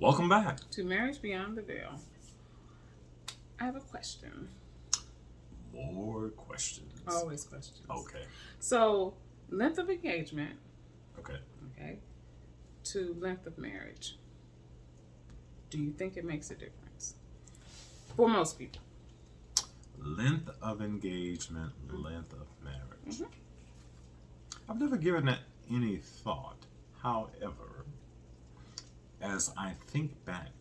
Welcome back to Marriage Beyond the Veil. I have a question. More questions. Always questions. Okay. So, length of engagement. Okay. Okay. To length of marriage. Do you think it makes a difference? For most people. Length of engagement, length of marriage. I've never given that any thought. However, as I think back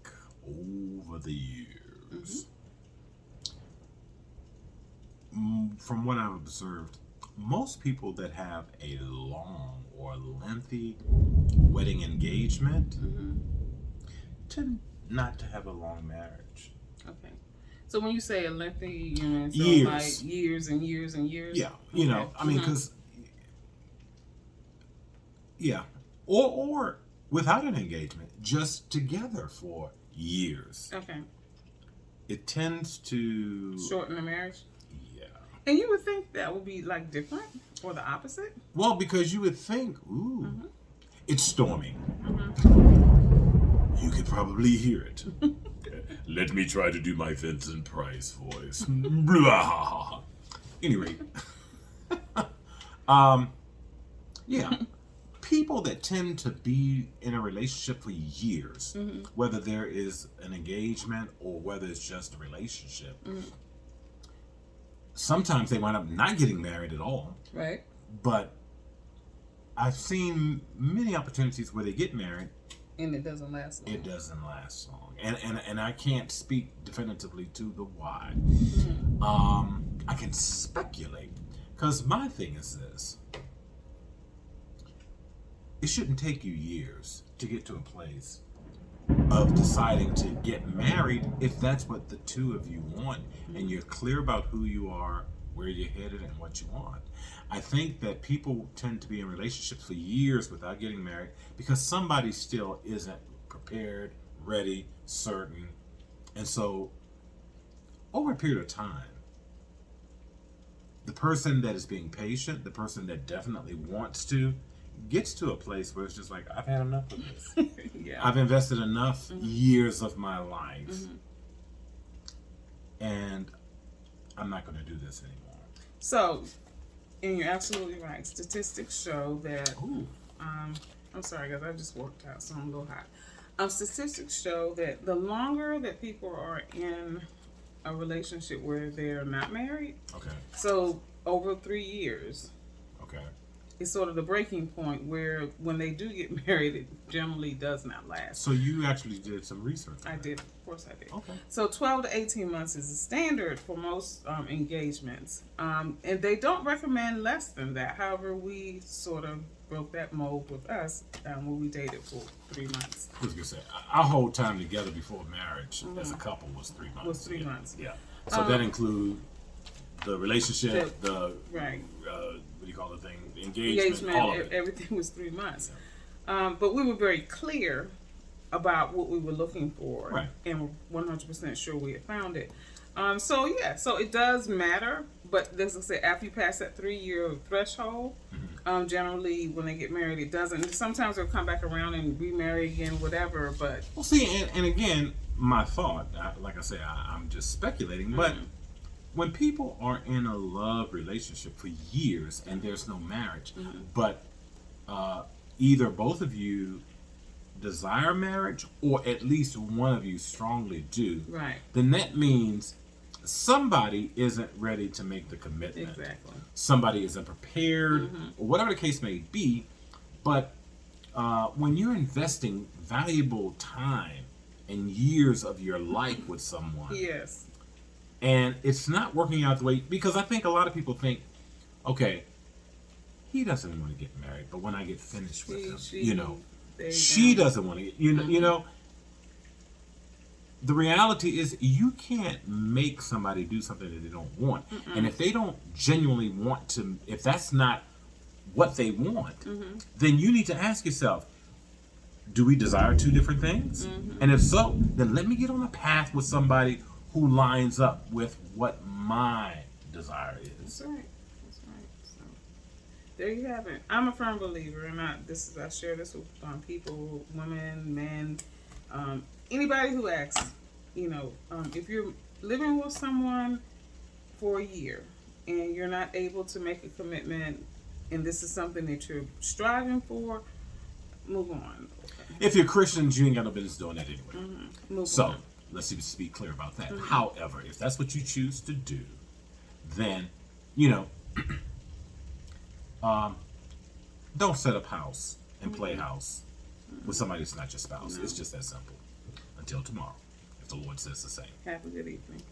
over the years, from what I've observed, most people that have a long or lengthy wedding engagement tend not to have a long marriage. Okay. So when you say a lengthy, you mean years. Like years and years and years? Yeah, you know, I mean, because, or without an engagement, just together for years. Okay. It tends to shorten the marriage? Yeah. And you would think that would be like different or the opposite? Well, because you would think, it's storming. You could probably hear it. Let me try to do my Vincent Price voice. Anyway, yeah, people that tend to be in a relationship for years, whether there is an engagement or whether it's just a relationship, sometimes they wind up not getting married at all. Right. But I've seen many opportunities where they get married. And it doesn't last long. It doesn't last long. And I can't speak definitively to the why. I can speculate. Because my thing is this. It shouldn't take you years to get to a place of deciding to get married if that's what the two of you want and you're clear about who you are, where you're headed, and what you want. I think that people tend to be in relationships for years without getting married because somebody still isn't prepared, ready, certain. And so over a period of time, the person that is being patient, the person that definitely wants to, gets to a place where it's just like, I've had enough of this. Yeah. I've invested enough years of my life. And I'm not going to do this anymore. So, and you're absolutely right. Statistics show that, I'm sorry guys, I just worked out, so I'm a little hot. Statistics show that the longer that people are in a relationship where they're not married, so over 3 years, it's sort of the breaking point where when they do get married, it generally does not last. So you actually did some research on I that. did. Of course I did. Okay. So 12 to 18 months is the standard for most engagements. And they don't recommend less than that. However, we sort of broke that mold with us when we dated for 3 months. I was going to say, our whole time together before marriage as a couple was 3 months. Was 3 months. Yeah. So that includes the relationship, right. What do you call the thing? Engagement, all of it. Everything was 3 months. But we were very clear about what we were looking for. Right. And we're 100% sure we had found it. So it does matter. But as I said, after you pass that 3-year threshold, generally when they get married, it doesn't. Sometimes they'll come back around and remarry again, whatever. But well, see, and again, my thought, like I say, I'm just speculating, but when people are in a love relationship for years and there's no marriage, but either both of you desire marriage or at least one of you strongly do, right, then that means somebody isn't ready to make the commitment. Exactly. Somebody isn't prepared, or whatever the case may be. But when you're investing valuable time and years of your life with someone, yes, and it's not working out the way, because I think a lot of people think, okay, he doesn't want to get married, but when I get finished with him, she doesn't want to get, you know, the reality is you can't make somebody do something that they don't want. And if they don't genuinely want to, if that's not what they want, then you need to ask yourself, do we desire two different things? And if so, then let me get on a path with somebody who lines up with what my desire is. That's right. So there you have it. I'm a firm believer, and I share this with people, women, men. anybody who asks, if you're living with someone for a year and you're not able to make a commitment, and this is something that you're striving for, move on. If you're Christians, you ain't got no business doing that anyway. Move So on. let's just be clear about that. However, if that's what you choose to do, then don't set up house and play house with somebody that's not your spouse. No. It's just that simple. Until tomorrow, if the Lord says the same. Have a good evening.